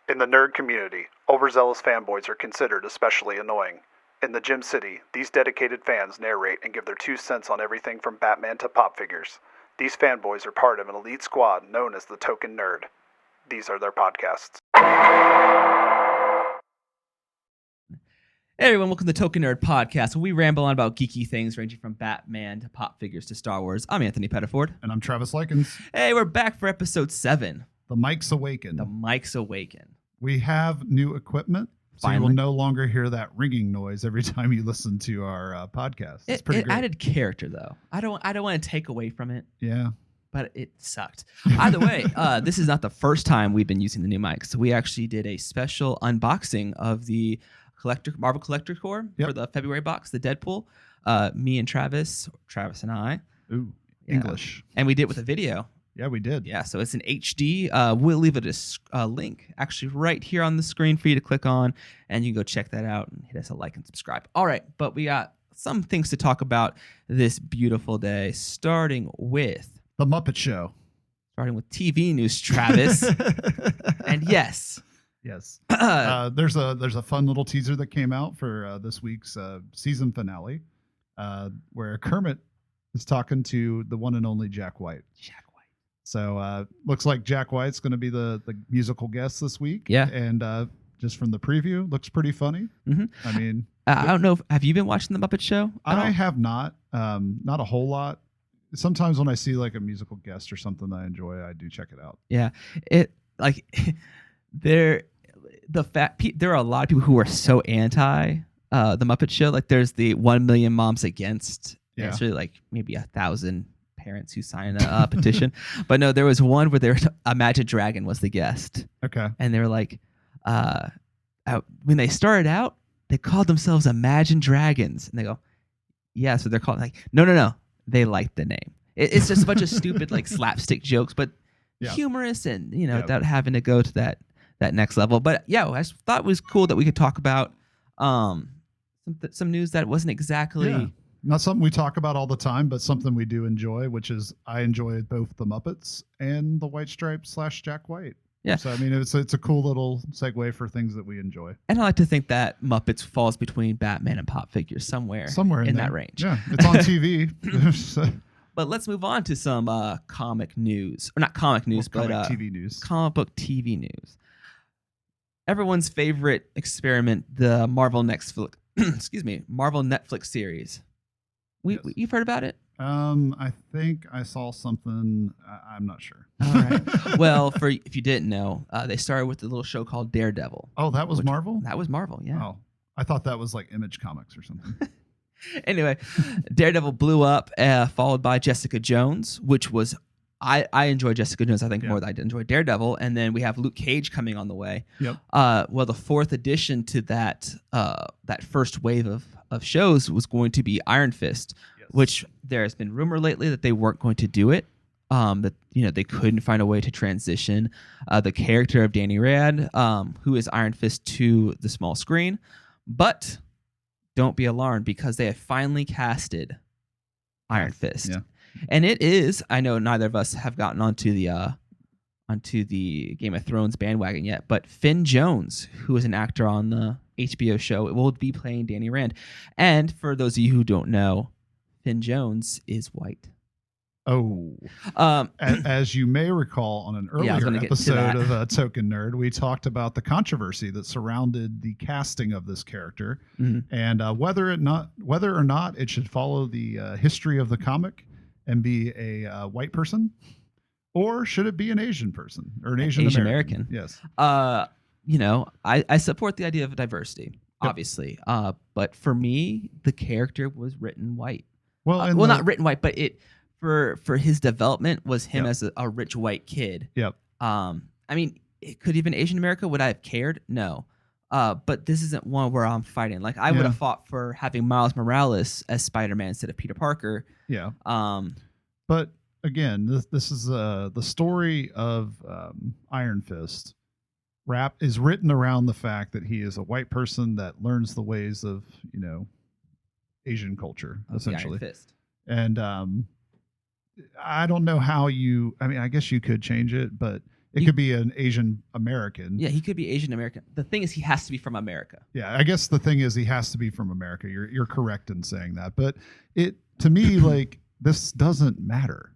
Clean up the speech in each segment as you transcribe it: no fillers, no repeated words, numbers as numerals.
In the nerd community, overzealous fanboys are considered especially annoying. In the Gym City, these dedicated fans narrate and give their 2 cents on everything from Batman to pop figures. These fanboys are part of an elite squad known as the Token Nerd. These are their podcasts. Hey everyone, welcome to the Token Nerd Podcast, where we ramble on about geeky things ranging from Batman to pop figures to Star Wars. I'm Anthony Pettiford. And I'm Travis Lyinks. Hey, we're back for episode 7. The mic's Awaken. The mic's Awaken. We have new equipment, so you will no longer hear that ringing noise every time you listen to our podcast. It's pretty great. It added character, though. I don't want to take away from it. Yeah. But it sucked. Either way, this is not the first time we've been using the new mics. We actually did a special unboxing of the Marvel Collector Core for the February box, the Deadpool. Me and Travis and I. Ooh, English. And we did it with a video. Yeah, we did. Yeah, so it's an HD. We'll leave a link actually right here on the screen for you to click on, and you can go check that out and hit us a like and subscribe. All right, but we got some things to talk about this beautiful day, starting with The Muppet Show. Starting with TV news, Travis. And yes. There's a fun little teaser that came out for this week's season finale, where Kermit is talking to the one and only Jack White. So looks like Jack White's going to be the musical guest this week. Yeah. And just from the preview, looks pretty funny. Mm-hmm. I mean, I don't know. Have you been watching The Muppet Show? I have not. Not a whole lot. Sometimes when I see like a musical guest or something that I enjoy, I do check it out. Yeah. There are a lot of people who are so anti The Muppet Show. Like there's the 1 million moms against. Yeah. It's really like maybe 1,000 parents who signed a petition. But no, there was one where Imagine Dragon was the guest. Okay. And they were like, when they started out, they called themselves Imagine Dragons. And they go, yeah, so they're called like, no. They liked the name. It's just a bunch of stupid like slapstick jokes, but humorous and, without having to go to that next level. But yeah, I thought it was cool that we could talk about some news that wasn't exactly... Yeah. Not something we talk about all the time, but something we do enjoy, which is I enjoy both the Muppets and the White Stripes / Jack White. Yeah. So, I mean, it's a cool little segue for things that we enjoy. And I like to think that Muppets falls between Batman and pop figures somewhere in that range. Yeah, it's on TV. So. But let's move on to some comic news. Or not comic news, but TV news. Comic book TV news. Everyone's favorite experiment, the Marvel Netflix series. You've heard about it? I think I saw something. I'm not sure. All right. Well, if you didn't know, they started with a little show called Daredevil. Oh, that was Marvel? That was Marvel, yeah. Oh, I thought that was like Image Comics or something. Anyway, Daredevil blew up, followed by Jessica Jones, which was... I enjoy Jessica Jones, I think, more than I did enjoy Daredevil. And then we have Luke Cage coming on the way. Yep. Well, the fourth addition to that first wave of shows was going to be Iron Fist, which there has been rumor lately that they weren't going to do it. That they couldn't find a way to transition the character of Danny Rand, who is Iron Fist, to the small screen. But don't be alarmed, because they have finally casted Iron Fist. Yeah. And it is, I know neither of us have gotten onto the Game of Thrones bandwagon yet, but Finn Jones, who is an actor on the HBO show, will be playing Danny Rand. And for those of you who don't know, Finn Jones is white. Oh. As you may recall on an earlier episode of Token Nerd, we talked about the controversy that surrounded the casting of this character, and whether or not it should follow the history of the comic and be a white person, or should it be an Asian person or an Asian American? Yes. I support the idea of diversity, obviously. But for me, the character was written white. Well, not written white, but for his development was him as a rich white kid. Yep. I mean, it could even Asian America. Would I have cared? No. But this isn't one where I'm fighting. Like I would have fought for having Miles Morales as Spider-Man instead of Peter Parker. Yeah. But again, this is the story of Iron Fist. Is written around the fact that he is a white person that learns the ways of Asian culture, essentially. Iron Fist. And I don't know how I mean, I guess you could change it, but It could be an Asian American. Yeah, he could be Asian American. The thing is, he has to be from America. Yeah, I guess the thing is he has to be from America. You're correct in saying that. But it to me, like, this doesn't matter.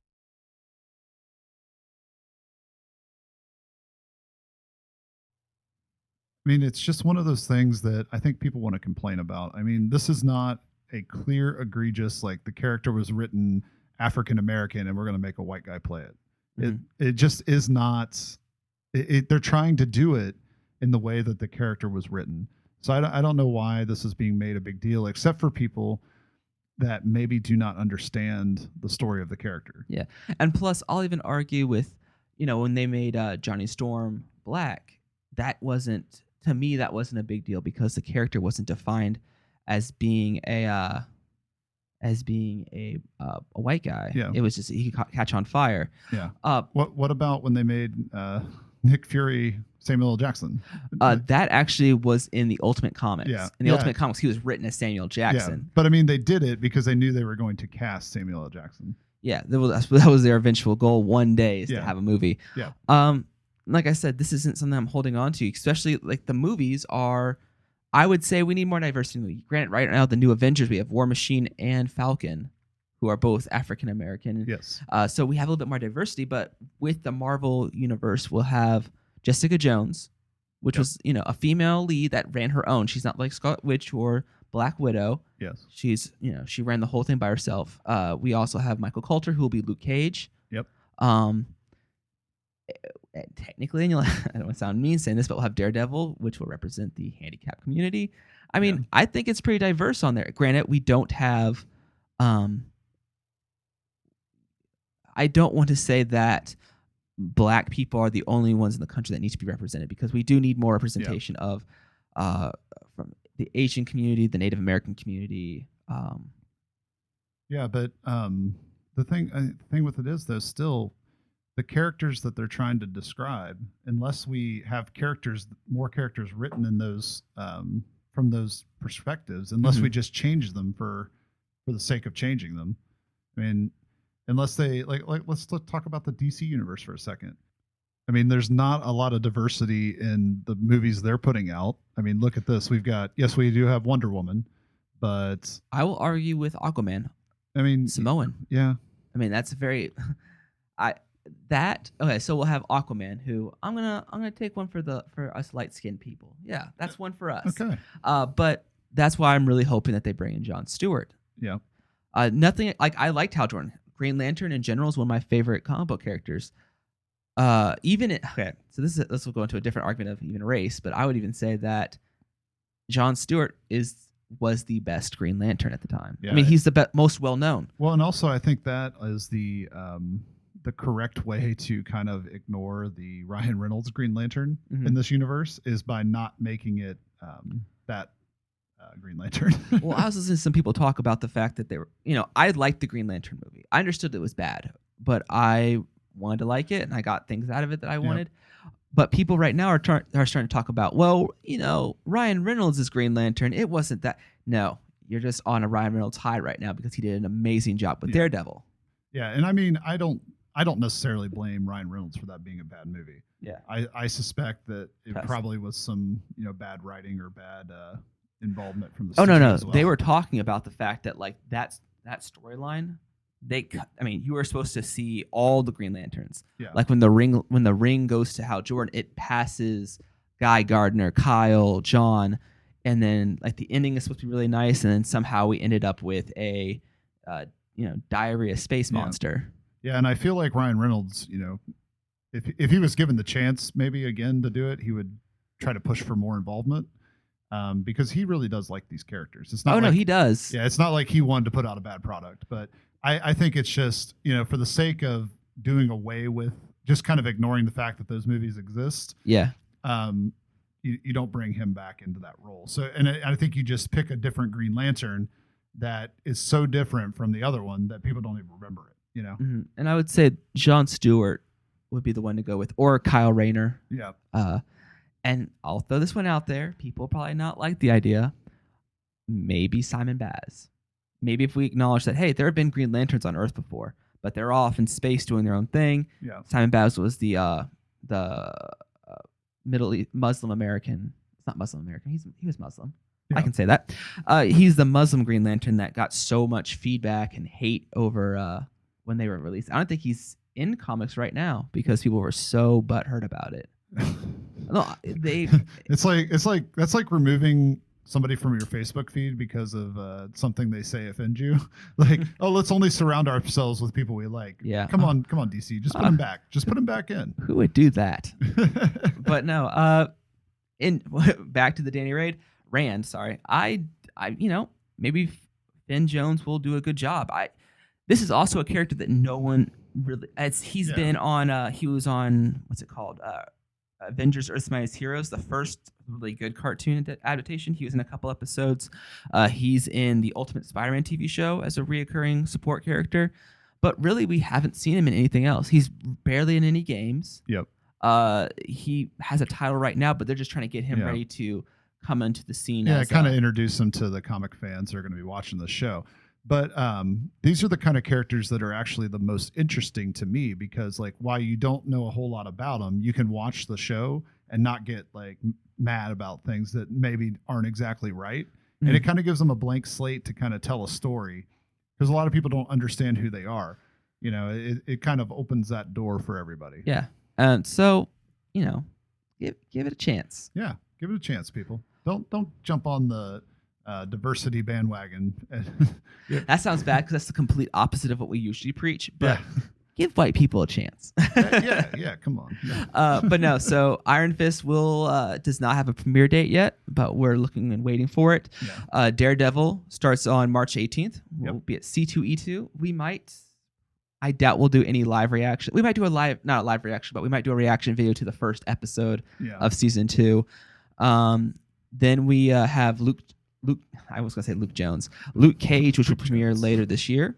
I mean, it's just one of those things that I think people want to complain about. I mean, this is not a clear, egregious, like the character was written African American and we're going to make a white guy play it. It just is not. They're trying to do it in the way that the character was written. So I don't know why this is being made a big deal, except for people that maybe do not understand the story of the character. Yeah, and plus, I'll even argue with, when they made Johnny Storm black, that wasn't a big deal because the character wasn't defined as being a white guy. Yeah. It was just he could catch on fire. Yeah. What about when they made Nick Fury Samuel L. Jackson? That actually was in the Ultimate Comics. Yeah. In the Ultimate Comics, he was written as Samuel Jackson. Yeah. But I mean, they did it because they knew they were going to cast Samuel L. Jackson. Yeah, that was their eventual goal. One day is to have a movie. Yeah. Like I said, this isn't something I'm holding on to. Especially like the movies are. I would say we need more diversity in the movie. Granted, right now the new Avengers, we have War Machine and Falcon, who are both African American. Yes. So we have a little bit more diversity, but with the Marvel universe, we'll have Jessica Jones, which was a female lead that ran her own. She's not like Scarlet Witch or Black Widow. Yes. She's she ran the whole thing by herself. We also have Michael Coulter, who will be Luke Cage. Yep. Technically, and I don't want to sound mean saying this, but we'll have Daredevil, which will represent the handicapped community. I mean, I think it's pretty diverse on there. Granted, we don't have. I don't want to say that black people are the only ones in the country that need to be represented, because we do need more representation of from the Asian community, the Native American community. Yeah, but the thing with it is, though, still the characters that they're trying to describe, unless we have more characters written in those from those perspectives, unless we just change them for the sake of changing them. I mean, unless they like let's talk about the DC universe for a second. I mean, there's not a lot of diversity in the movies they're putting out. I mean, look at this. We do have Wonder Woman, but I will argue with Aquaman. I mean, Samoan. Yeah. I mean, that's very okay, so we'll have Aquaman, who I'm gonna take one for us light skinned people. Yeah, that's one for us. Okay. But that's why I'm really hoping that they bring in Jon Stewart. Yeah. Nothing like I liked Hal Jordan. Green Lantern in general is one of my favorite comic book characters. So this will go into a different argument of even race, but I would even say that Jon Stewart was the best Green Lantern at the time. Yeah, I mean, he's the most well known. Well, and also I think that is the correct way to kind of ignore the Ryan Reynolds Green Lantern in this universe is by not making it that Green Lantern. Well, I was listening to some people talk about the fact that they were, I liked the Green Lantern movie. I understood it was bad, but I wanted to like it, and I got things out of it that I wanted. But people right now are starting to talk about, well, Ryan Reynolds' Green Lantern, it wasn't that. No, you're just on a Ryan Reynolds high right now because he did an amazing job with Daredevil. Yeah, and I mean, I don't necessarily blame Ryan Reynolds for that being a bad movie. Yeah, I suspect that it probably was some bad writing or bad involvement from the studio. No, as well. They were talking about the fact that like that storyline. You were supposed to see all the Green Lanterns. Yeah. Like when the ring goes to Hal Jordan, it passes Guy Gardner, Kyle, John, and then like the ending is supposed to be really nice, and then somehow we ended up with a diarrhea space monster. Yeah, and I feel like Ryan Reynolds, if he was given the chance maybe again to do it, he would try to push for more involvement. Because he really does like these characters. It's not. No, he does. Yeah, it's not like he wanted to put out a bad product, but I think it's just for the sake of doing away with just kind of ignoring the fact that those movies exist. Yeah. You don't bring him back into that role. So, and I think you just pick a different Green Lantern that is so different from the other one that people don't even remember it. Mm-hmm. And I would say Jon Stewart would be the one to go with, or Kyle Rayner. Yeah. And I'll throw this one out there. People probably not like the idea. Maybe Simon Baz. Maybe if we acknowledge that, hey, there have been Green Lanterns on Earth before, but they're off in space doing their own thing. Yeah. Simon Baz was the Middle East, Muslim American. It's not Muslim American. He was Muslim. Yeah. I can say that. He's the Muslim Green Lantern that got so much feedback and hate over when they were released. I don't think he's in comics right now because people were so butthurt about it. No, it's like that's like removing somebody from your Facebook feed because of something they say offend you. Like, oh, let's only surround ourselves with people we like. Yeah. Come on, DC. Just put him back. Just put him back in. Who would do that? But no. Back to the Rand. Sorry. I maybe Finn Jones will do a good job. This is also a character that no one really. He's been on. He was on what's it called? Avengers: Earth's Mightiest Heroes, the first really good cartoon adaptation. He was in a couple episodes. He's in the Ultimate Spider-Man TV show as a reoccurring support character, but really we haven't seen him in anything else. He's barely in any games. Yep. He has a title right now, but they're just trying to get him ready to come into the scene. Yeah, kind of introduce him to the comic fans that are going to be watching the show. But these are the kind of characters that are actually the most interesting to me because, like, while you don't know a whole lot about them, you can watch the show and not get like mad about things that maybe aren't exactly right. Mm-hmm. And it kind of gives them a blank slate to kind of tell a story because a lot of people don't understand who they are. You know, it kind of opens that door for everybody. Yeah. And so, give it a chance. Yeah, give it a chance, people. Don't jump on the diversity bandwagon. That sounds bad because that's the complete opposite of what we usually preach. But give white people a chance. yeah. Come on. Yeah. But no. So Iron Fist does not have a premiere date yet, but we're looking and waiting for it. Yeah. Daredevil starts on March 18th. We'll be at C2E2. I doubt we'll do any live reaction. We might do not a live reaction, but we might do a reaction video to the first episode of season 2. Then we have Luke. I was going to say Luke Jones. Luke Cage, which will premiere later this year,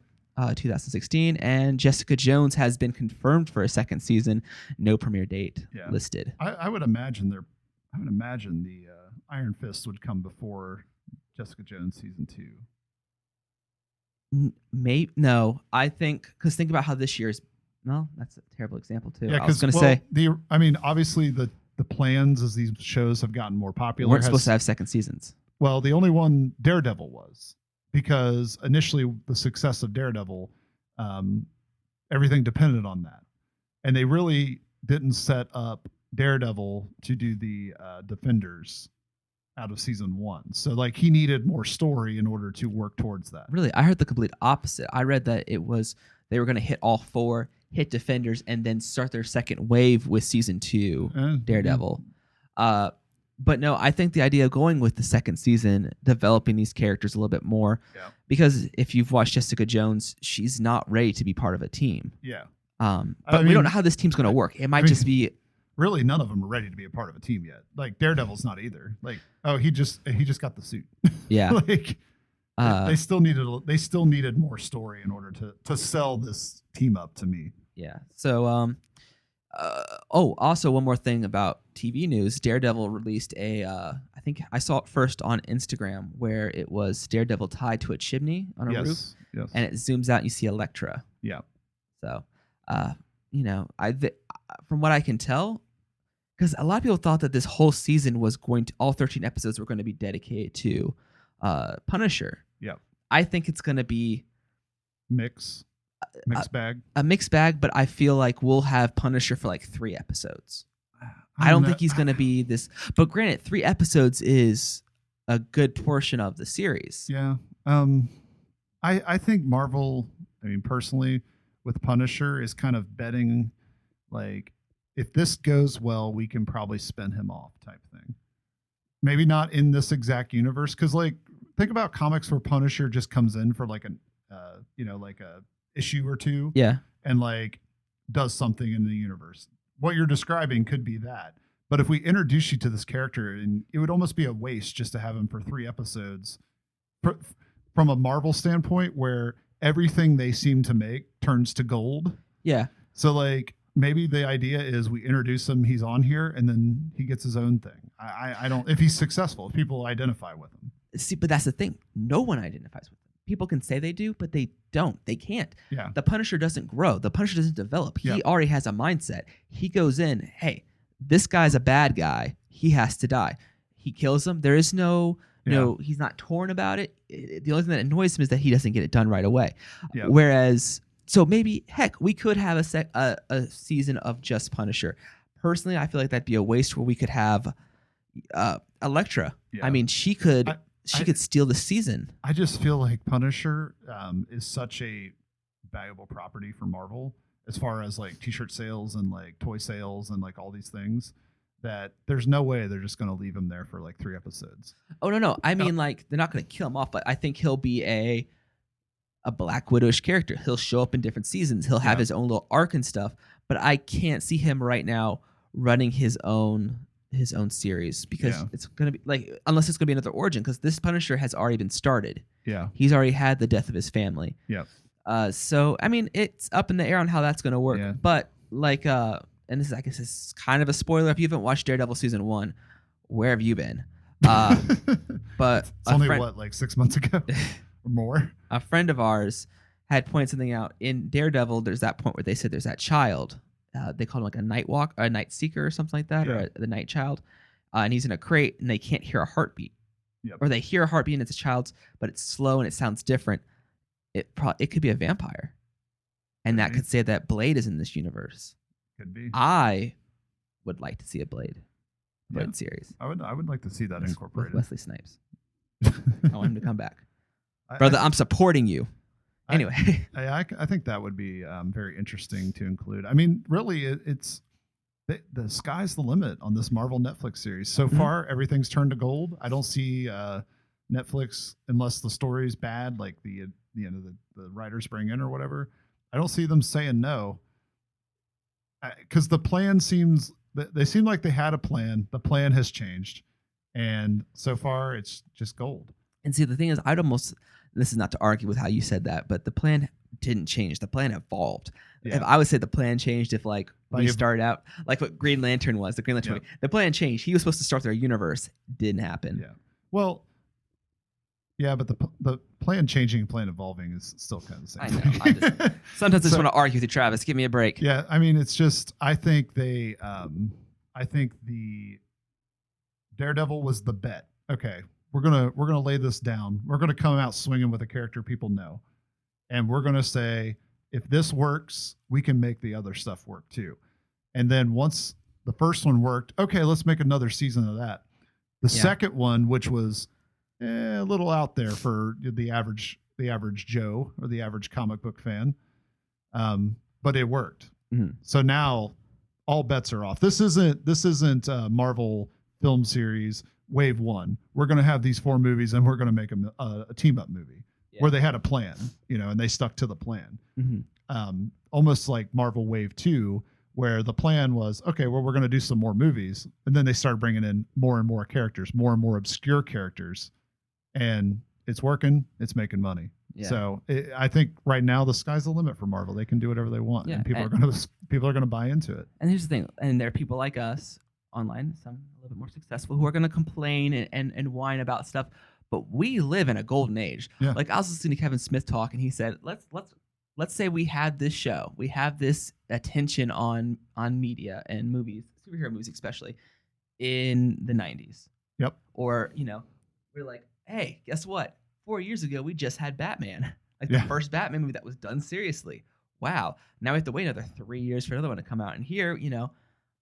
2016. And Jessica Jones has been confirmed for a second season. No premiere date listed. I would imagine the Iron Fist would come before Jessica Jones season 2. No. I think because think about how this year's. No, that's a terrible example too. Yeah, I was going to say. Obviously the plans as these shows have gotten more popular. Weren't supposed to have second seasons. Well, the only one Daredevil was because initially the success of Daredevil, everything depended on that. And they really didn't set up Daredevil to do the Defenders out of season 1. So like he needed more story in order to work towards that. Really? I heard the complete opposite. I read that they were going to hit all 4, hit Defenders, and then start their second wave with season 2 Daredevil. But no, I think the idea of going with the second season, developing these characters a little bit more, because if you've watched Jessica Jones, she's not ready to be part of a team. Yeah. But we don't know how this team's going to work. It might just be. Really, none of them are ready to be a part of a team yet. Like Daredevil's not either. Like, oh, he just got the suit. Yeah. Like they still needed more story in order to sell this team up to me. Yeah. So also one more thing about TV news. Daredevil released I think I saw it first on Instagram where it was Daredevil tied to a chimney on a roof. Yes. And it zooms out and you see Elektra. Yeah. So, from what I can tell, because a lot of people thought that this whole season was all 13 episodes were going to be dedicated to Punisher. Yeah. I think it's going to be mixed bag. A mixed bag, but I feel like we'll have Punisher for like 3 episodes. I don't think he's going to be this. But granted, 3 episodes is a good portion of the series. Yeah. I think Marvel, personally, with Punisher is kind of betting, like, if this goes well, we can probably spin him off type thing. Maybe not in this exact universe, because, like, think about comics where Punisher just comes in for like a issue or 2, and like does something in the universe. What you're describing could be that, but if we introduce you to this character, and it would almost be a waste just to have him for 3 episodes, from a Marvel standpoint, where everything they seem to make turns to gold. Yeah. So like maybe the idea is we introduce him, he's on here, and then he gets his own thing. I don't. If he's successful, if people identify with him. See, but that's the thing. No one identifies with him. people can say they do, but they don't. They can't. Yeah. The Punisher doesn't grow. The Punisher doesn't develop. He already has a mindset. He goes in, hey, this guy's a bad guy. He has to die. He kills him. There is no, he's not torn about it. The only thing that annoys him is that he doesn't get it done right away. Yeah. Whereas, so maybe, heck, we could have a season of just Punisher. Personally, I feel like that'd be a waste where we could have Elektra. Yeah. I mean, she could steal the season. I just feel like Punisher is such a valuable property for Marvel as far as like t-shirt sales and like toy sales and like all these things, that there's no way they're just going to leave him there for like 3 episodes. Oh, no. I mean, like, they're not going to kill him off, but I think he'll be a Black Widow-ish character. He'll show up in different seasons. He'll have his own little arc and stuff, but I can't see him right now running his own series, because it's going to be like, unless it's going to be another origin, because this Punisher has already been started. Yeah. He's already had the death of his family. Yeah. So, I mean, it's up in the air on how that's going to work. Yeah. But, like, and this is, I guess, is kind of a spoiler. If you haven't watched Daredevil season 1, where have you been? But it's only, like 6 months ago or more? A friend of ours had pointed something out. In Daredevil, there's that point where they said there's that child. They call him like a night walk, or a night seeker or something like that, or the night child. And he's in a crate, and they can't hear a heartbeat. Yep. Or they hear a heartbeat, and it's a child's, but it's slow and it sounds different. It could be a vampire. And that could say that Blade is in this universe. Could be. I would like to see a Blade series. I would like to see that incorporated. With Wesley Snipes. I want him to come back. Brother, I'm supporting you. Anyway. I think that would be very interesting to include. I mean, really, it's the sky's the limit on this Marvel Netflix series. So far, everything's turned to gold. I don't see Netflix, unless the story's bad, like the writers bring in or whatever. I don't see them saying no, because the plan seems, they seem like they had a plan. The plan has changed, and so far it's just gold. And see, the thing is, this is not to argue with how you said that, but the plan didn't change. The plan evolved. Yeah. If I would say the plan changed, if like we started out like what Green Lantern was, the Green Lantern movie, the plan changed. He was supposed to start their universe. Didn't happen. Yeah. Well, yeah, but the plan changing and plan evolving is still kind of the same. I know. Sometimes I just want to argue with you, Travis. Give me a break. Yeah. I mean, it's just, I think the Daredevil was the bet. Okay. We're gonna lay this down. We're gonna come out swinging with a character people know, and we're gonna say, if this works, we can make the other stuff work too. And then once the first one worked, okay, let's make another season of that. The second one, which was a little out there for the average Joe or the average comic book fan, but it worked. Mm-hmm. So now all bets are off. This isn't a Marvel film series wave 1. We're going to have these 4 movies, and we're going to make a team up movie where they had a plan, and they stuck to the plan. Mm-hmm. Almost like Marvel wave 2, where the plan was, okay, well, we're going to do some more movies. And then they started bringing in more and more characters, more and more obscure characters, and it's working. It's making money. Yeah. So I think right now the sky's the limit for Marvel. They can do whatever they want, and people are going to buy into it. And here's the thing, and there are people like us online, some a little bit more successful, who are going to complain and whine about stuff, but we live in a golden age. Yeah. Like, I was listening to Kevin Smith talk, and he said, let's say we had this show, we have this attention on media and movies, superhero movies especially, in the 90s. Yep. Or we're like, hey, guess what? 4 years ago we just had Batman, like the first Batman movie that was done seriously. Wow. Now we have to wait another 3 years for another one to come out, and here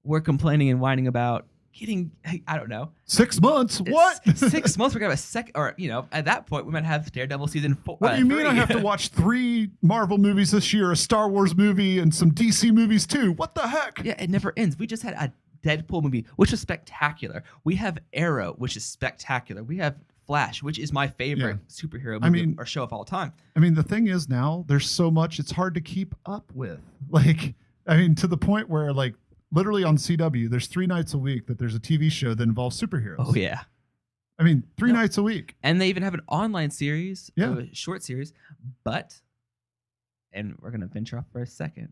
we're complaining and whining about getting, I don't know, 6 months. What? 6 months? We're gonna have a second, or at that point we might have Daredevil season 4. What do you mean? I have to watch 3 Marvel movies this year, a Star Wars movie, and some DC movies too. What the heck? Yeah, it never ends. We just had a Deadpool movie, which was spectacular. We have Arrow, which is spectacular. We have Flash, which is my favorite superhero movie or show of all time. I mean, the thing is, now there's so much; it's hard to keep up with. Like, I mean, to the point where like, literally on CW, there's 3 nights a week that there's a TV show that involves superheroes. Oh, yeah. I mean, 3 nights a week. And they even have an online series, a short series. But, and we're going to venture off for a second,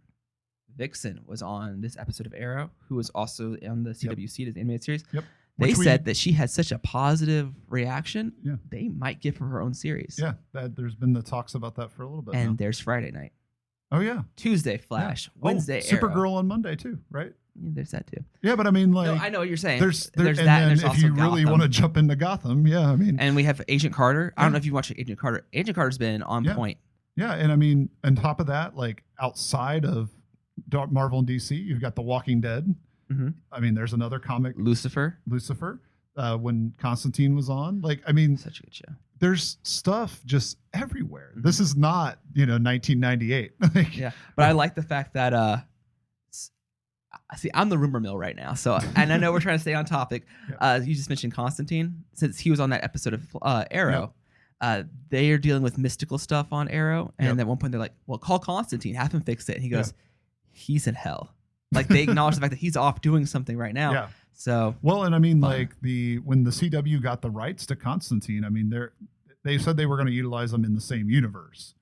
Vixen was on this episode of Arrow, who was also on the CW series, the animated series. Yep. They said that she had such a positive reaction. Yeah. They might give her own series. Yeah, there's been the talks about that for a little bit. And now. there's Friday night. Oh yeah. Tuesday Flash. Yeah. Wednesday Arrow. Supergirl on Monday too, right? Yeah, there's that too. Yeah, but I mean, like, no, I know what you're saying. There's that. And there's if also you really want to jump into Gotham, yeah, I mean, and we have Agent Carter. I don't know if you watch Agent Carter. Agent Carter's been on point. Yeah, and I mean, on top of that, like outside of Marvel and DC, you've got The Walking Dead. Mm-hmm. I mean, there's another comic, Lucifer. When Constantine was on, like, I mean, such a good show. There's stuff just everywhere. Mm-hmm. This is not, 1998. Yeah, but I like the fact that see, I'm the rumor mill right now. So, and I know we're trying to stay on topic. You just mentioned Constantine, since he was on that episode of Arrow. Yep. They are dealing with mystical stuff on Arrow, and at one point they're like, "Well, call Constantine, have him fix it." And he goes, "He's in hell." Like, they acknowledge the fact that he's off doing something right now. Yeah. So and I mean, like when the CW got the rights to Constantine, I mean, they said they were going to utilize them in the same universe.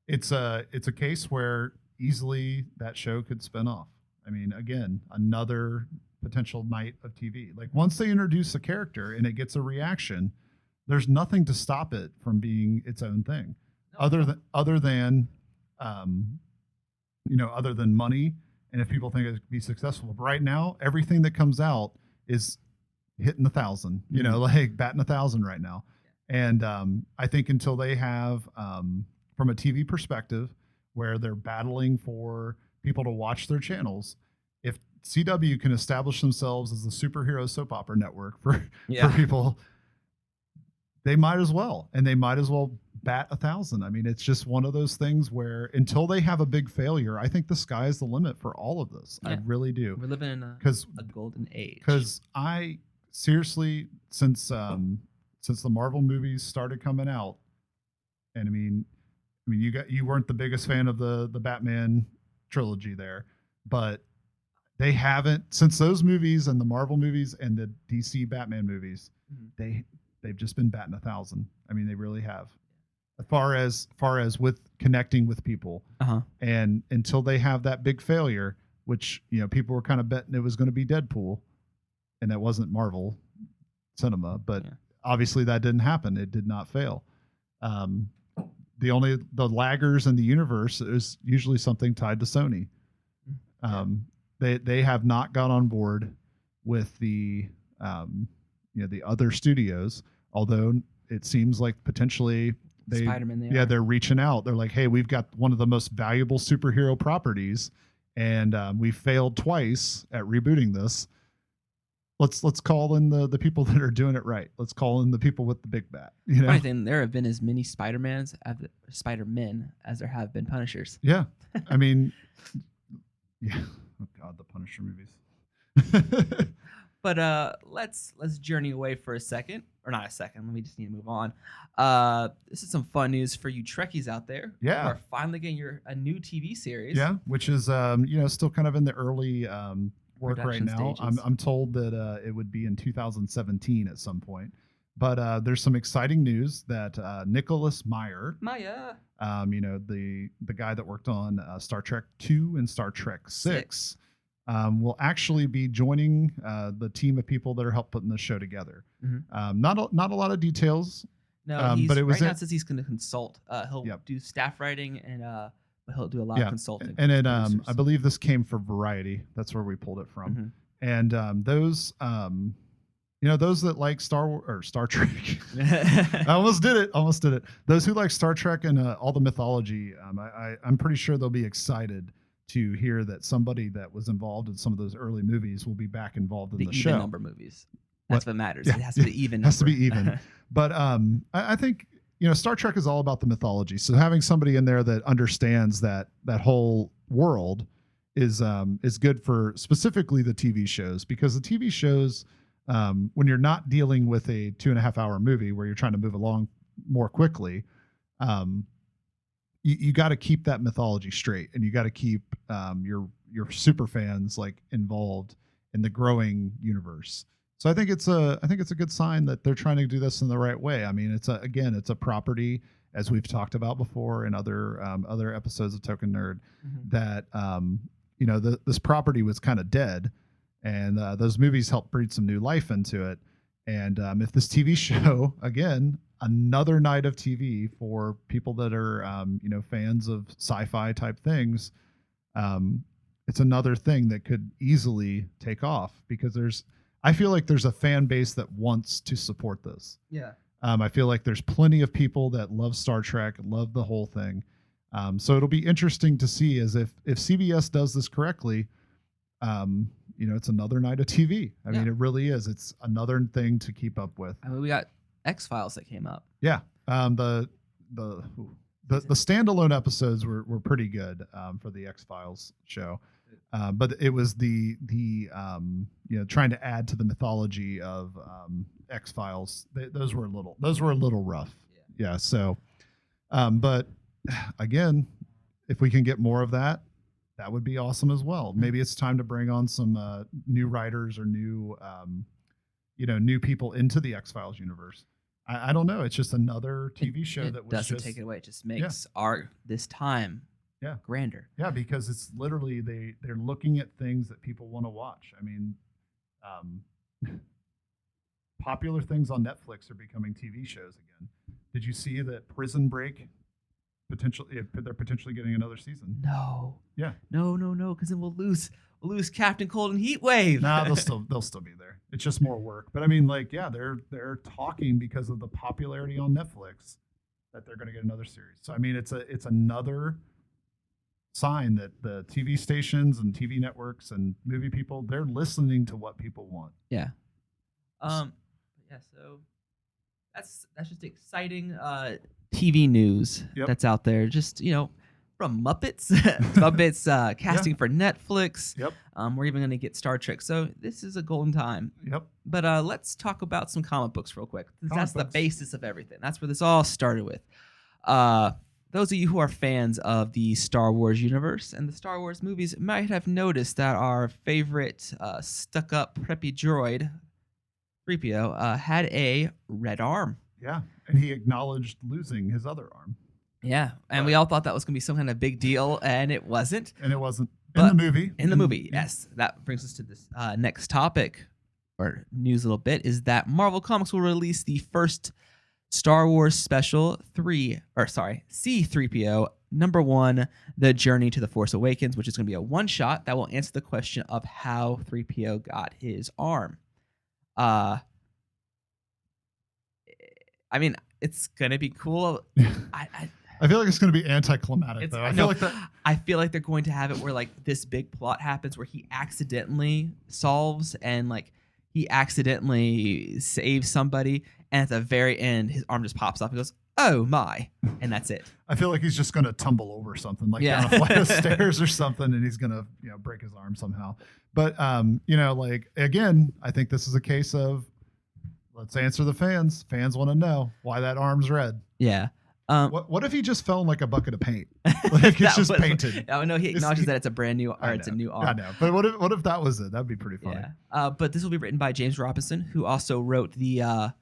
It's a case where easily that show could spin off. I mean, again, another potential night of TV. Like, once they introduce a character and it gets a reaction, there's nothing to stop it from being its own thing, other than money. And if people think it could be successful, but right now, everything that comes out is hitting 1,000, like batting 1,000 right now. And I think until they have, from a TV perspective, where they're battling for people to watch their channels, if CW can establish themselves as the superhero soap opera network for people, they might as well. And they might as well bat 1,000. I mean, it's just one of those things where until they have a big failure, I think the sky is the limit for all of this. Yeah. I really do. We're living in a golden age. Because I seriously, since the Marvel movies started coming out, and I mean, you weren't the biggest fan of the Batman trilogy there, but they haven't, since those movies and the Marvel movies and the DC Batman movies, they've just been batting 1,000. I mean, they really have. As far as with connecting with people, and until they have that big failure, which people were kind of betting it was going to be Deadpool, and that wasn't Marvel cinema, but obviously that didn't happen. It did not fail. The laggers in the universe is usually something tied to Sony. They have not got on board with the the other studios, although it seems like potentially they're reaching out. They're like, hey, we've got one of the most valuable superhero properties, and we failed twice at rebooting this. Let's call in the people that are doing it right. Let's call in the people with the big bat. I think there have been as many Spider-Men as there have been Punishers. Yeah, I mean, yeah. Oh God, the Punisher movies. But let's journey away for a second, or not a second. We just need to move on. This is some fun news for you Trekkies out there. Yeah, who are finally getting a new TV series. Yeah, which is still kind of in the early work right now. I'm told that it would be in 2017 at some point. But there's some exciting news that Nicholas Meyer, the guy that worked on Star Trek 2 and Star Trek 6. Will actually be joining the team of people that are helping putting the show together. Mm-hmm. Not a lot of details. No, but it was right now says he's going to consult. He'll do staff writing and he'll do a lot of consulting. And it, I believe this came from Variety. That's where we pulled it from. Mm-hmm. And those that like Star Trek. I almost did it. Those who like Star Trek and all the mythology, I'm pretty sure they'll be excited to hear that somebody that was involved in some of those early movies will be back involved in the show. The even number movies. That's what matters. Yeah. It has to be even. Has to be even. But I think Star Trek is all about the mythology. So having somebody in there that understands that whole world is good for specifically the TV shows, because the TV shows, when you're not dealing with a 2.5 hour movie where you're trying to move along more quickly, you got to keep that mythology straight, and you got to keep your super fans like involved in the growing universe. So I think it's a good sign that they're trying to do this in the right way. I mean, it's a property, as we've talked about before in other episodes of Token Nerd, that this property was kind of dead, and those movies helped breathe some new life into it. And if this TV show, again, another night of TV for people that are, fans of sci-fi type things, it's another thing that could easily take off because I feel like there's a fan base that wants to support this. Yeah. I feel like there's plenty of people that love Star Trek, love the whole thing. So it'll be interesting to see as if CBS does this correctly, it's another night of TV. I mean, it really is. It's another thing to keep up with. I mean, we got X-Files that came up. Yeah. The standalone episodes were pretty good for the X-Files show. But it was the trying to add to the mythology of X-Files. Those were a little rough. Yeah. So, but again, if we can get more of that, that would be awesome as well. Maybe it's time to bring on some new writers or new people into the X-Files universe. I don't know. It's just another TV show that doesn't take it away. It just makes our this time grander. Yeah, because it's literally they're looking at things that people want to watch. I mean, popular things on Netflix are becoming TV shows again. Did you see that Prison Break? They're potentially getting another season. No. Yeah. No, because then we'll lose Captain Cold and Heatwave. Nah, they'll still be there. It's just more work. But I mean, they're talking because of the popularity on Netflix that they're going to get another series. So I mean, it's another sign that the TV stations and TV networks and movie people, they're listening to what people want. Yeah. So that's just exciting TV news that's out there. Just, from Muppets, casting for Netflix. Yep. We're even going to get Star Trek. So this is a golden time. Yep. But let's talk about some comic books real quick. That's the basis of everything. That's where this all started with. Those of you who are fans of the Star Wars universe and the Star Wars movies might have noticed that our favorite stuck-up preppy droid, 3PO, had a red arm. Yeah, and he acknowledged losing his other arm. Yeah, and we all thought that was going to be some kind of big deal, and it wasn't. And it wasn't. In the movie. In the movie, yes. That brings us to this next topic, or news a little bit, is that Marvel Comics will release the first Star Wars special C-3PO #1, The Journey to the Force Awakens, which is going to be a one-shot that will answer the question of how 3PO got his arm. I mean, it's going to be cool. I feel like it's going to be anticlimactic, though. I feel like they're going to have it where, like, this big plot happens where he accidentally solves and, like, he accidentally saves somebody, and at the very end, his arm just pops off and goes, "Oh my," and that's it. I feel like he's just going to tumble over something, like down a flight of stairs or something, and he's going to break his arm somehow. But again, I think this is a case of let's answer the fans. Fans want to know why that arm's red. Yeah. What if he just fell in like a bucket of paint? Like it's just painted. Oh no, he acknowledges that it's a brand new, or it's a new arm. I know, but what if that was it? That'd be pretty funny. Yeah. But this will be written by James Robinson, who also wrote the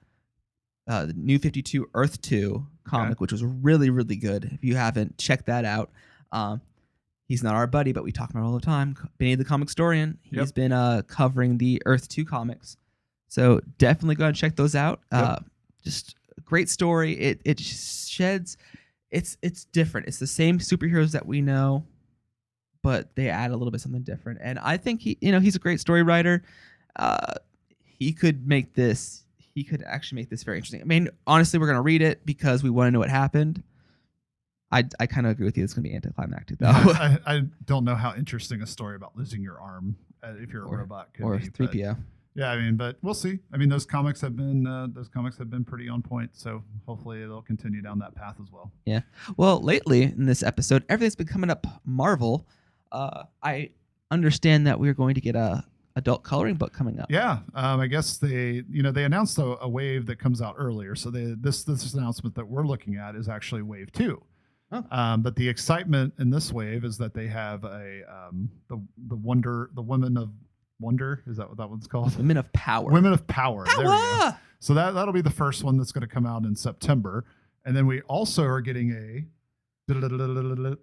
New 52 Earth 2 comic, which was really, really good. If you haven't checked that out, he's not our buddy, but we talk about it all the time. Benny the Comic Historian. He's been covering the Earth 2 comics, so definitely go and check those out. Just a great story. It sheds. It's different. It's the same superheroes that we know, but they add a little bit something different. And I think he's a great story writer. He could make this. He could actually make this very interesting. I mean, honestly, we're going to read it because we want to know what happened. I kind of agree with you. It's going to be anticlimactic, though. I don't know how interesting a story about losing your arm if you're a robot could be. 3PO. Yeah, I mean, but we'll see. I mean, those comics have been pretty on point. So hopefully they'll continue down that path as well. Yeah. Well, lately in this episode, everything's been coming up Marvel. I understand that we're going to get a adult coloring book coming up. Yeah, I guess they announced a wave that comes out earlier. So this announcement that we're looking at is actually wave 2. Oh. But the excitement in this wave is that they have the Women of Wonder. Is that what that one's called? Women of Power. Women of Power. There we go. So that'll be the first one that's going to come out in September, and then we also are getting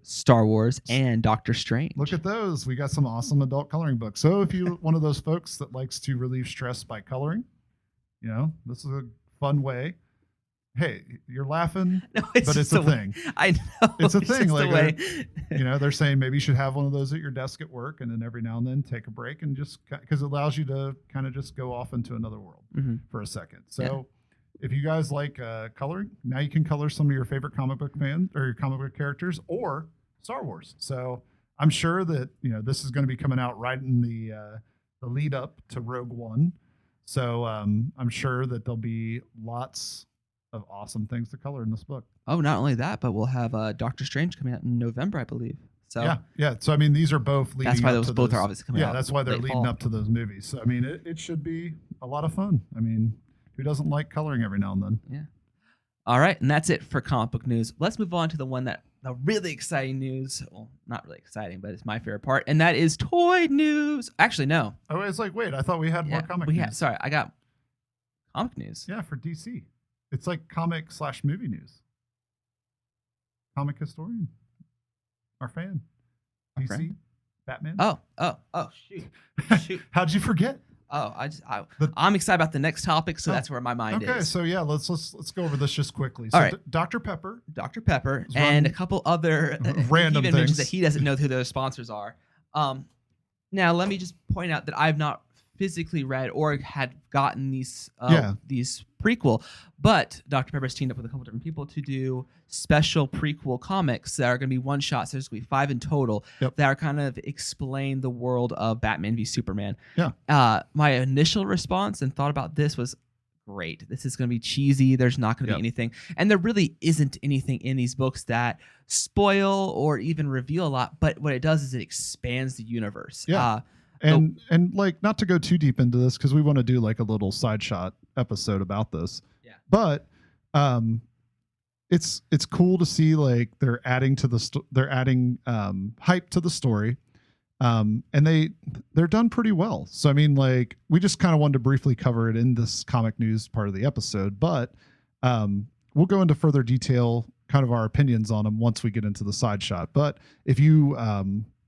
Star Wars, and Doctor Strange. Look at those. We got some awesome adult coloring books. So if you're one of those folks that likes to relieve stress by coloring, this is a fun way. Hey, you're laughing, but it's a thing. I know. It's a thing. Like, they're saying maybe you should have one of those at your desk at work, and then every now and then take a break and just because it allows you to kind of just go off into another world for a second. So if you guys like coloring, now you can color some of your favorite comic book fans or your comic book characters or Star Wars. So I'm sure that, this is going to be coming out right in the lead up to Rogue One. So I'm sure that there'll be lots of awesome things to color in this book. Oh, not only that, but we'll have Doctor Strange coming out in November, I believe. So yeah. So I mean, these are both leading. That's why those both are obviously coming out. Yeah, that's why they're leading up to those movies. So I mean, it should be a lot of fun. I mean, who doesn't like coloring every now and then? Yeah. All right, and that's it for comic book news. Let's move on to the really exciting news. Well, not really exciting, but it's my favorite part, and that is toy news. Actually, no. Oh, it's like, wait, I thought we had more comic news. Sorry, I got comic news. Yeah, for DC. It's like comic/movie news. Comic historian. Our fan. Our DC. friend? Batman. Oh, shoot. How'd you forget? Oh, I'm excited about the next topic, so that's where my mind is. Okay, so yeah, let's go over this just quickly. So all right. Dr. Pepper, and a couple other random things mentions that he doesn't know who their sponsors are. Now let me just point out that I've not physically read or had gotten these prequel, but Dr. Pepper's teamed up with a couple different people to do special prequel comics that are going to be one shots. There's going to be 5 in total that are kind of explain the world of Batman v Superman. Yeah. My initial response and thought about this was, great. This is going to be cheesy. There's not going to be anything. And there really isn't anything in these books that spoil or even reveal a lot. But what it does is it expands the universe. Yeah. And like, not to go too deep into this because we want to do like a little side shot episode about this. Yeah. But it's cool to see like they're adding hype to the story. And they're done pretty well. So I mean, like, we just kind of wanted to briefly cover it in this comic news part of the episode, but we'll go into further detail, kind of our opinions on them once we get into the side shot. But if you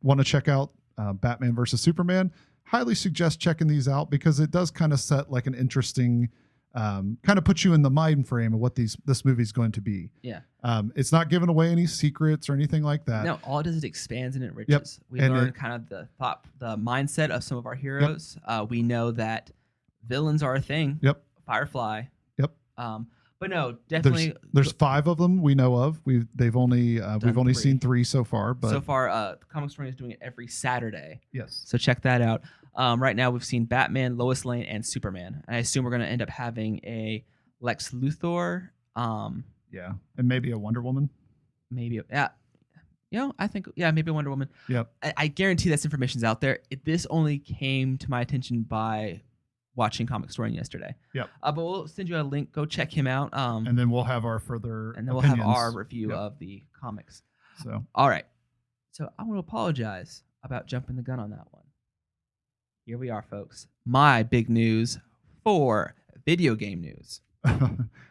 want to check out Batman versus Superman, highly suggest checking these out because it does kind of set like an interesting kind of put you in the mind frame of what this movie's going to be. Yeah. It's not giving away any secrets or anything like that. No, all it does is it expands and enriches. We learn kind of the mindset of some of our heroes. We know that villains are a thing. Firefly. But no, definitely. There's 5 of them we know of. We've only seen 3 so far. But so far, Comic Story is doing it every Saturday. Yes. So check that out. Right now we've seen Batman, Lois Lane, and Superman. And I assume we're going to end up having a Lex Luthor. Yeah, and maybe a Wonder Woman. Maybe, I think, maybe a Wonder Woman. Yep. I guarantee this information's out there. This only came to my attention by watching Comic Story yesterday. Yep. But we'll send you a link. Go check him out. And then we'll have our further and then we'll opinions. have our review of the comics. So all right. So I want to apologize about jumping the gun on that one. Here we are, folks. My big news for video game news.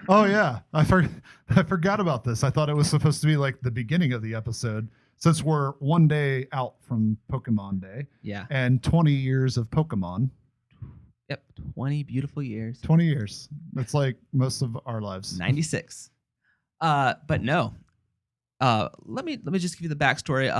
Oh yeah, I forgot about this. I thought it was supposed to be like the beginning of the episode, since we're one day out from Pokemon Day. Yeah. And 20 years of Pokemon. Yep, 20 beautiful years. 20 years. That's like most of our lives. 96. But no. Let me just give you the backstory.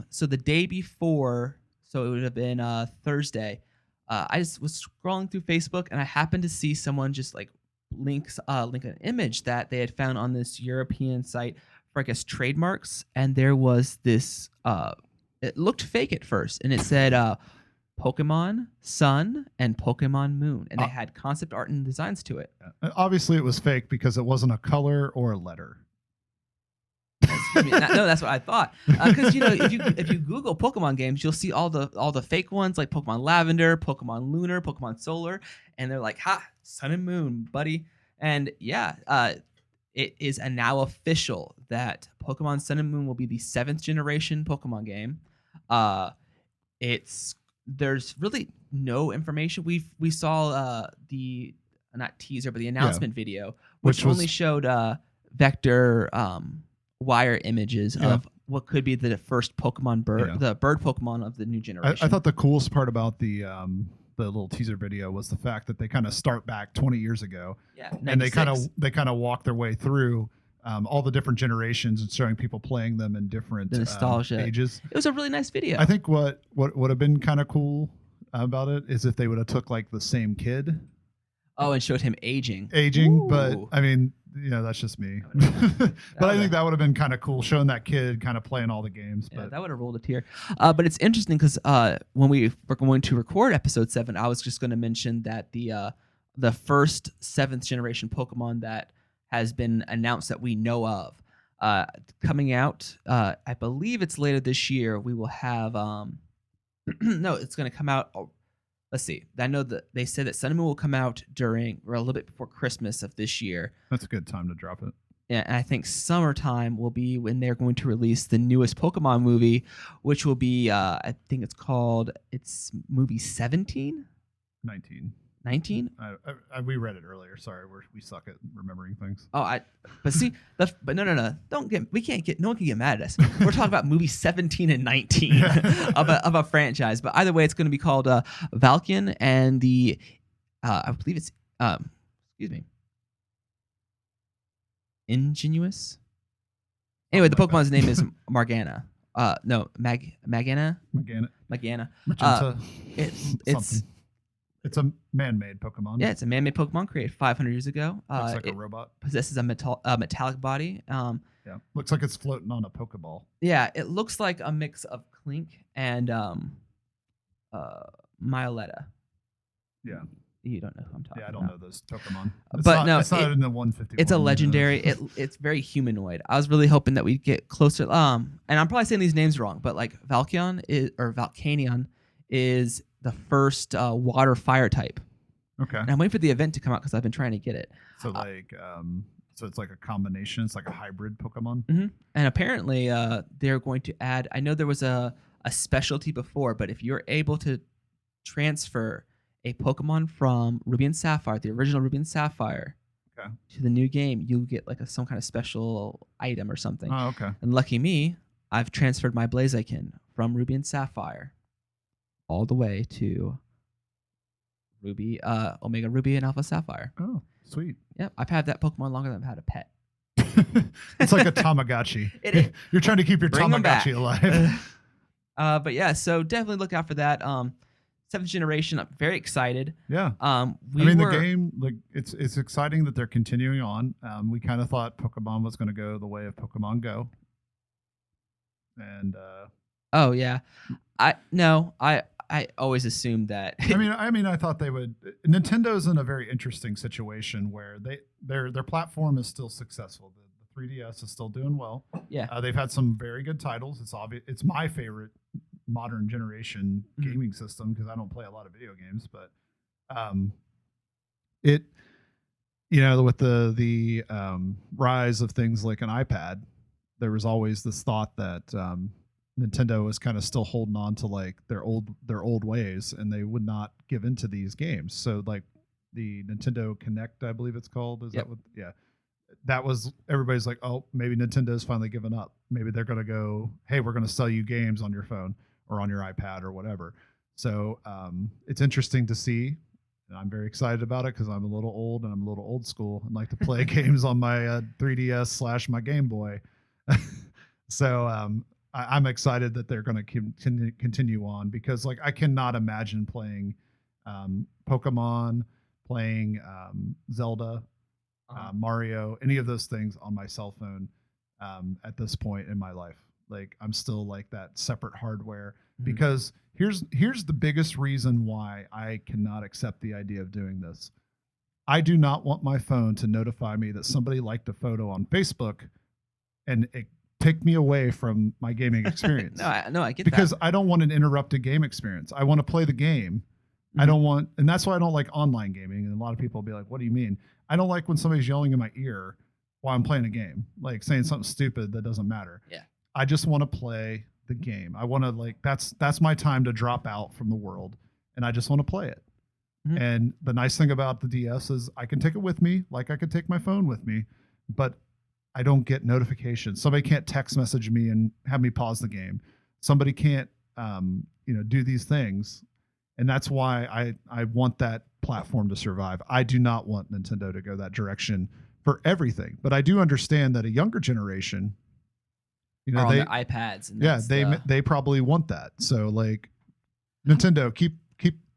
So the day before, so it would have been Thursday. I just was scrolling through Facebook and I happened to see someone just like link an image that they had found on this European site for, I guess, trademarks, and there was this. It looked fake at first, and it said Pokemon Sun and Pokemon Moon, and they had concept art and designs to it. Obviously, it was fake because it wasn't a color or a letter. That's what I thought. Because if you Google Pokemon games, you'll see all the fake ones like Pokemon Lavender, Pokemon Lunar, Pokemon Solar, and they're like, "Ha, Sun and Moon, buddy." And it is now official that Pokemon Sun and Moon will be the 7th generation Pokemon game. There's really no information. We saw the not teaser but the announcement video, which only showed Vector wire images of what could be the first Pokemon bird, the bird Pokemon of the new generation. I thought the coolest part about the little teaser video was the fact that they kind of start back 20 years ago. Yeah, 96. And they kind of walk their way through all the different generations and showing people playing them in different nostalgia ages. It was a really nice video. I think what would have been kind of cool about it is if they would have took like the same kid. Oh, and showed him aging. Ooh. But I mean, that's just me. But I think that would have been kind of cool, showing that kid kind of playing all the games. Yeah, but that would have rolled a tear. But it's interesting because when we were going to record episode 7, I was just going to mention that the first 7th generation Pokemon that has been announced that we know of coming out, I believe it's later this year. We will have no, it's going to come out. Let's see. I know that they said that Sun and Moon will come out during or a little bit before Christmas of this year. That's a good time to drop it. Yeah, and I think summertime will be when they're going to release the newest Pokemon movie, which will be, I think it's movie 17? 19. 19? We read it earlier. Sorry, we suck at remembering things. But see, but no. No one can get mad at us. We're talking about movie 17 and 19 of a franchise. But either way, it's going to be called Valken and the, I believe it's, Ingenuous. Anyway, the Pokemon's name is Margana. Magana. Magenta. It's a man-made Pokemon. Yeah, it's a man-made Pokemon created 500 years ago. Looks like a robot. Possesses a metallic body. Yeah, looks like it's floating on a Pokeball. Yeah, it looks like a mix of Clink and Myoletta. Yeah. You don't know who I'm talking about. Yeah, I don't know those Pokemon. It's not in the 151. It's a legendary. It's very humanoid. I was really hoping that we'd get closer. And I'm probably saying these names wrong, but like Valcanion is the first water fire type. Okay. And I'm waiting for the event to come out because I've been trying to get it. So so it's like a combination. It's like a hybrid Pokemon. Mm-hmm. And apparently they're going to add. I know there was a specialty before, but if you're able to transfer a Pokemon from Ruby and Sapphire, the original Ruby and Sapphire, to the new game, you get like some kind of special item or something. Oh, okay. And lucky me, I've transferred my Blaziken from Ruby and Sapphire all the way to Ruby, Omega Ruby and Alpha Sapphire. Oh, sweet. Yep, I've had that Pokemon longer than I've had a pet. It's like a Tamagotchi. You're trying to keep your Tamagotchi alive. But yeah, so definitely look out for that. 7th generation, I'm very excited. Yeah. The game, like it's exciting that they're continuing on. We kind of thought Pokemon was going to go the way of Pokemon Go. And oh yeah. I always assumed that. I thought they would. Nintendo's in a very interesting situation where their platform is still successful. The 3DS is still doing well. Yeah. They've had some very good titles. It's obvious. It's my favorite modern generation gaming system because I don't play a lot of video games, but with the rise of things like an iPad, there was always this thought that Nintendo was kind of still holding on to like their old ways, and they would not give into these games. So like the Nintendo Connect, I believe it's called. Is that what? Yeah. That was, everybody's like, oh, maybe Nintendo's finally given up. Maybe they're going to go, hey, we're going to sell you games on your phone or on your iPad or whatever. So it's interesting to see. And I'm very excited about it because I'm a little old and I'm a little old school and like to play games on my 3DS / my Game Boy. So I'm excited that they're going to continue on because like I cannot imagine playing Pokemon, playing Zelda, Mario, any of those things on my cell phone at this point in my life. Like I'm still like that separate hardware because here's the biggest reason why I cannot accept the idea of doing this. I do not want my phone to notify me that somebody liked a photo on Facebook and it take me away from my gaming experience. No, I get that. Because I don't want an interrupted game experience. I want to play the game. I don't want, and that's why I don't like online gaming. And a lot of people will be like, what do you mean? I don't like when somebody's yelling in my ear while I'm playing a game, like saying something stupid that doesn't matter. Yeah. I just want to play the game. I want to like, that's my time to drop out from the world and I just want to play it. And the nice thing about the DS is I can take it with me, like I could take my phone with me, but I don't get notifications. Somebody can't text message me and have me pause the game. Somebody can't, do these things. And that's why I want that platform to survive. I do not want Nintendo to go that direction for everything. But I do understand that a younger generation, are on their iPads. And they probably want that. So like, Nintendo, keep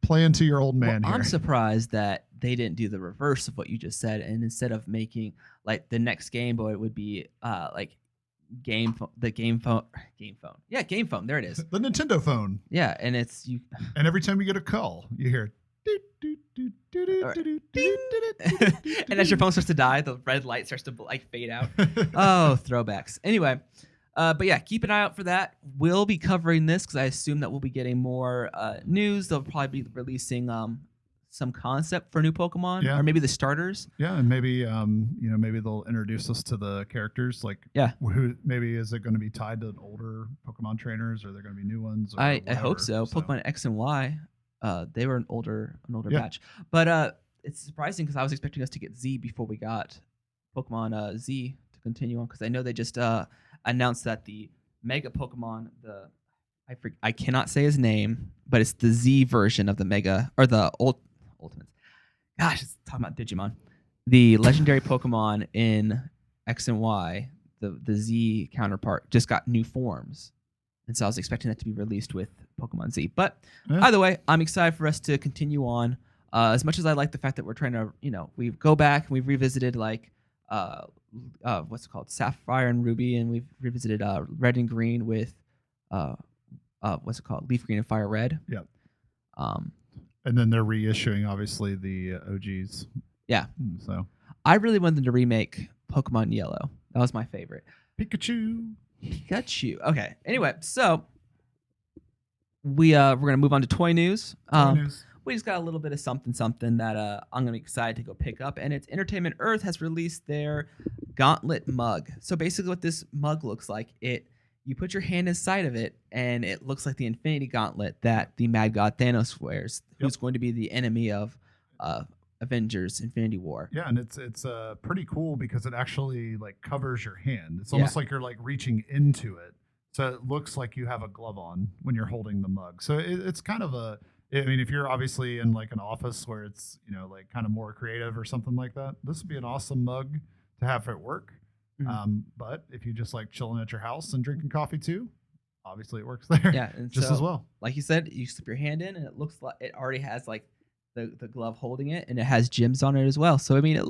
playing to your old man here. I'm surprised that they didn't do the reverse of what you just said, and instead of making like the next Game Boy would be like game phone. Yeah, game phone. There it is. The Nintendo phone. Yeah, and it's you. And every time you get a call, you hear. And as your phone starts to die, the red light starts to like fade out. Oh, throwbacks. Anyway, but yeah, keep an eye out for that. We'll be covering this because I assume that we'll be getting more news. They'll probably be releasing some concept for new Pokemon, or maybe the starters. Yeah, and maybe maybe they'll introduce us to the characters. Like, who maybe is it going to be tied to older Pokemon trainers, or are there going to be new ones? I hope so. Pokemon X and Y, they were an older batch, but it's surprising because I was expecting us to get Z before we got Pokemon Z to continue on, because I know they just announced that the Mega Pokemon, I cannot say his name, but it's the Z version of the Mega, or the Ultimates. Gosh, it's talking about Digimon. The legendary Pokemon in X and Y, the Z counterpart, just got new forms. And so I was expecting that to be released with Pokemon Z. But either way, I'm excited for us to continue on. As much as I like the fact that we're trying to, we go back and we've revisited like what's it called, Sapphire and Ruby, and we've revisited Red and Green with what's it called, Leaf Green and Fire Red. Yep. And then they're reissuing obviously the OGs. Yeah. So I really wanted them to remake Pokemon Yellow. That was my favorite. Pikachu. Okay. Anyway, so we're gonna move on to toy news. We just got a little bit of something that I'm gonna be excited to go pick up, and it's Entertainment Earth has released their Gauntlet mug. So basically, what this mug looks like, you put your hand inside of it, and it looks like the Infinity Gauntlet that the Mad God Thanos wears, who's going to be the enemy of Avengers Infinity War. Yeah, and it's pretty cool because it actually like covers your hand. It's almost like you're like reaching into it, so it looks like you have a glove on when you're holding the mug. So it's kind of if you're obviously in like an office where it's like kind of more creative or something like that, this would be an awesome mug to have at work. Mm-hmm. But if you just like chilling at your house and drinking coffee too, obviously it works there. Yeah, and just as well. Like you said, you slip your hand in, and it looks like it already has like the glove holding it, and it has gems on it as well. So I mean,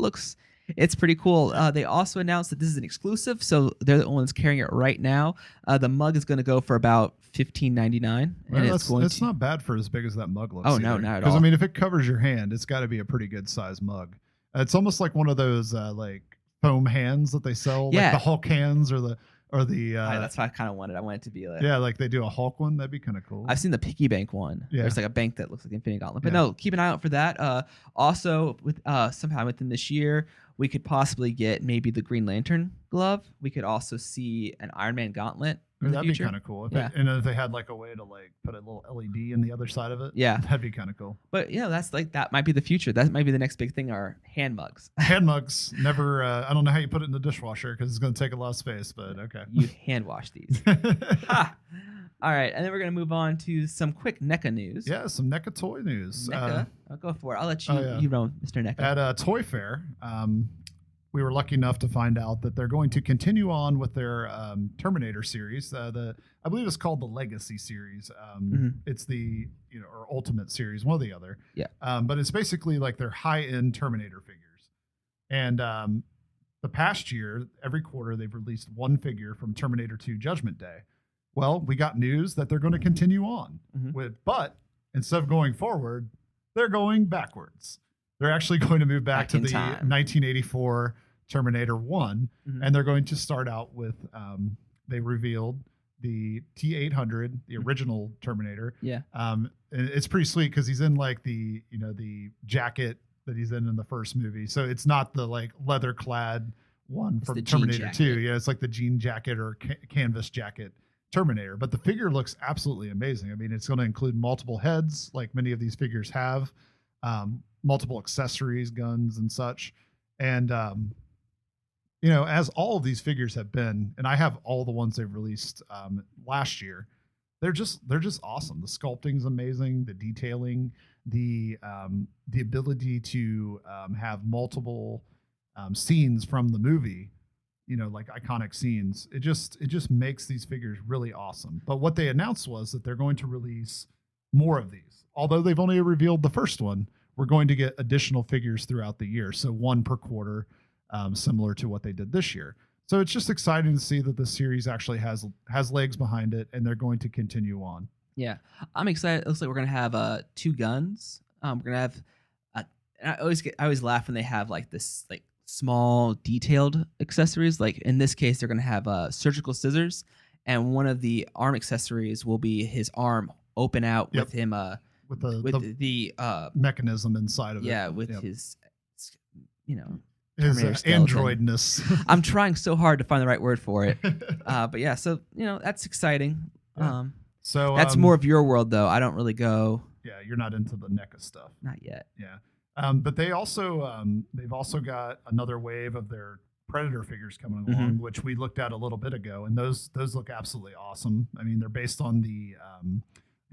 it's pretty cool. They also announced that this is an exclusive, so they're the ones carrying it right now. The mug is going to go for about $15.99, and it's not bad for as big as that mug looks. Oh no, not at all. Because I mean, if it covers your hand, it's got to be a pretty good size mug. It's almost like one of those like foam hands that they sell, like the Hulk hands or the. That's what I kind of wanted. I wanted it to be like like they do a Hulk one. That'd be kind of cool. I've seen the piggy bank one. Yeah. There's like a bank that looks like Infinity Gauntlet. But no, keep an eye out for that. Also, with sometime within this year, we could possibly get maybe the Green Lantern glove. We could also see an Iron Man gauntlet. That'd be kind of cool. If they had like a way to like put a little LED in the other side of it. Yeah, that'd be kind of cool. But that might be the future. That might be the next big thing. Are hand mugs. Hand mugs. Never. I don't know how you put it in the dishwasher because it's going to take a lot of space. But okay. You hand wash these. Ha! All right, and then we're going to move on to some quick NECA news. Yeah, some NECA toy news. NECA, I'll go for it. I'll let you. You know, Mr. NECA. At a Toy Fair, we were lucky enough to find out that they're going to continue on with their Terminator series. I believe it's called the Legacy series. It's the or Ultimate series, one or the other. Yeah. But it's basically like their high-end Terminator figures. And the past year, every quarter, they've released one figure from Terminator 2 Judgment Day. Well, we got news that they're going to continue on but instead of going forward, they're going backwards. They're actually going to move back to the 1984 Terminator 1, and they're going to start out with, they revealed the T-800, the original Terminator. Yeah. It's pretty sweet because he's in like the jacket that he's in the first movie. So it's not the like leather clad one from Terminator 2. Yeah, it's like the jean jacket or canvas jacket Terminator. But the figure looks absolutely amazing. I mean, it's going to include multiple heads like many of these figures have. Multiple accessories, guns, and such. And as all of these figures have been, and I have all the ones they've released last year, they're just awesome. The sculpting's amazing, the detailing, the ability to have multiple scenes from the movie, like iconic scenes. It just makes these figures really awesome. But what they announced was that they're going to release more of these. Although they've only revealed the first one, we're going to get additional figures throughout the year. So one per quarter, similar to what they did this year. So it's just exciting to see that the series actually has legs behind it, and they're going to continue on. Yeah, I'm excited. It looks like we're gonna have 2 guns. We're gonna have. I always laugh when they have like this like small detailed accessories. Like in this case, they're gonna have surgical scissors, and one of the arm accessories will be his arm open out with him with the mechanism inside of it. Yeah, with his his androidness. I'm trying so hard to find the right word for it. But yeah, so that's exciting. Yeah. So that's more of your world, though. I don't really go. Yeah, you're not into the NECA stuff. Not yet. Yeah, but they've also got another wave of their Predator figures coming along, which we looked at a little bit ago, and those look absolutely awesome. I mean, they're based on the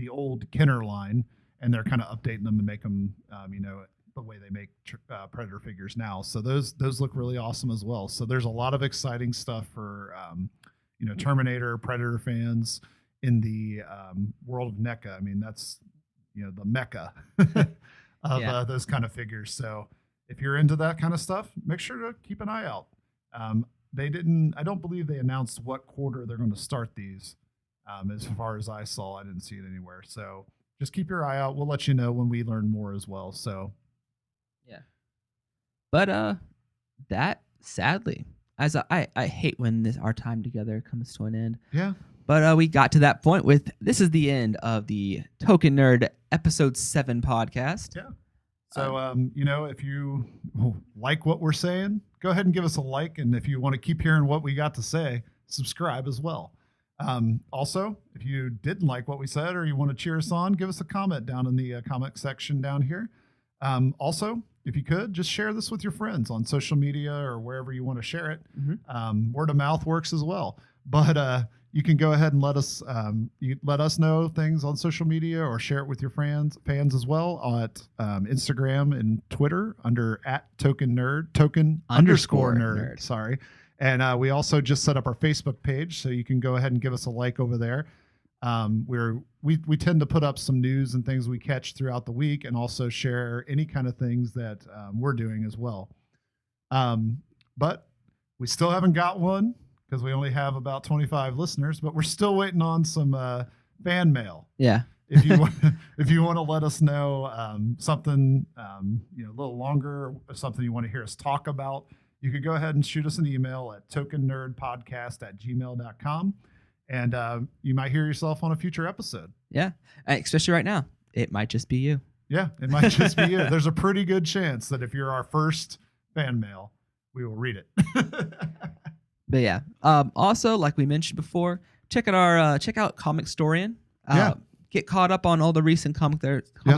old Kenner line, and they're kind of updating them to make them, the way they make Predator figures now. So those look really awesome as well. So there's a lot of exciting stuff for Terminator, Predator fans in the world of NECA. I mean, that's the mecca of those kind of figures. So if you're into that kind of stuff, make sure to keep an eye out. I don't believe they announced what quarter they're going to start these. As far as I saw, I didn't see it anywhere. So just keep your eye out. We'll let you know when we learn more as well. So yeah, but that sadly, as I hate when our time together comes to an end. Yeah. But we got to that point with this is the end of the Token Nerd episode 7 podcast. Yeah. So, if you like what we're saying, go ahead and give us a like. And if you want to keep hearing what we got to say, subscribe as well. Also, if you didn't like what we said or you want to cheer us on, give us a comment down in the comment section down here. Also, if you could, just share this with your friends on social media or wherever you want to share it. Word of mouth works as well. But you can go ahead and let us know things on social media or share it with your fans as well at Instagram and Twitter under @token_nerd. Sorry. And we also just set up our Facebook page, so you can go ahead and give us a like over there. We tend to put up some news and things we catch throughout the week, and also share any kind of things that we're doing as well. But we still haven't got one because we only have about 25 listeners. But we're still waiting on some fan mail. Yeah. If you want to let us know something a little longer, or something you want to hear us talk about, you could go ahead and shoot us an email at tokennerdpodcast@gmail.com, and you might hear yourself on a future episode. Yeah, especially right now. It might just be you. Yeah, it might just be you. There's a pretty good chance that if you're our first fan mail, we will read it. But yeah, also, like we mentioned before, check out Comic Storian. Get caught up on all the recent comics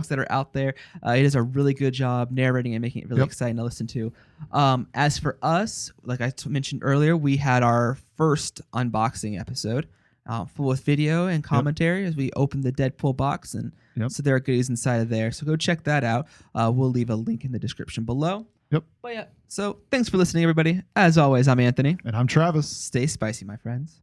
that are out there. It is a really good job narrating and making it really exciting to listen to. As for us, like I mentioned earlier, we had our first unboxing episode, full with video and commentary as we opened the Deadpool box, and so there are goodies inside of there. So go check that out. We'll leave a link in the description below. Yep. But yeah, so thanks for listening, everybody. As always, I'm Anthony. And I'm Travis. Stay spicy, my friends.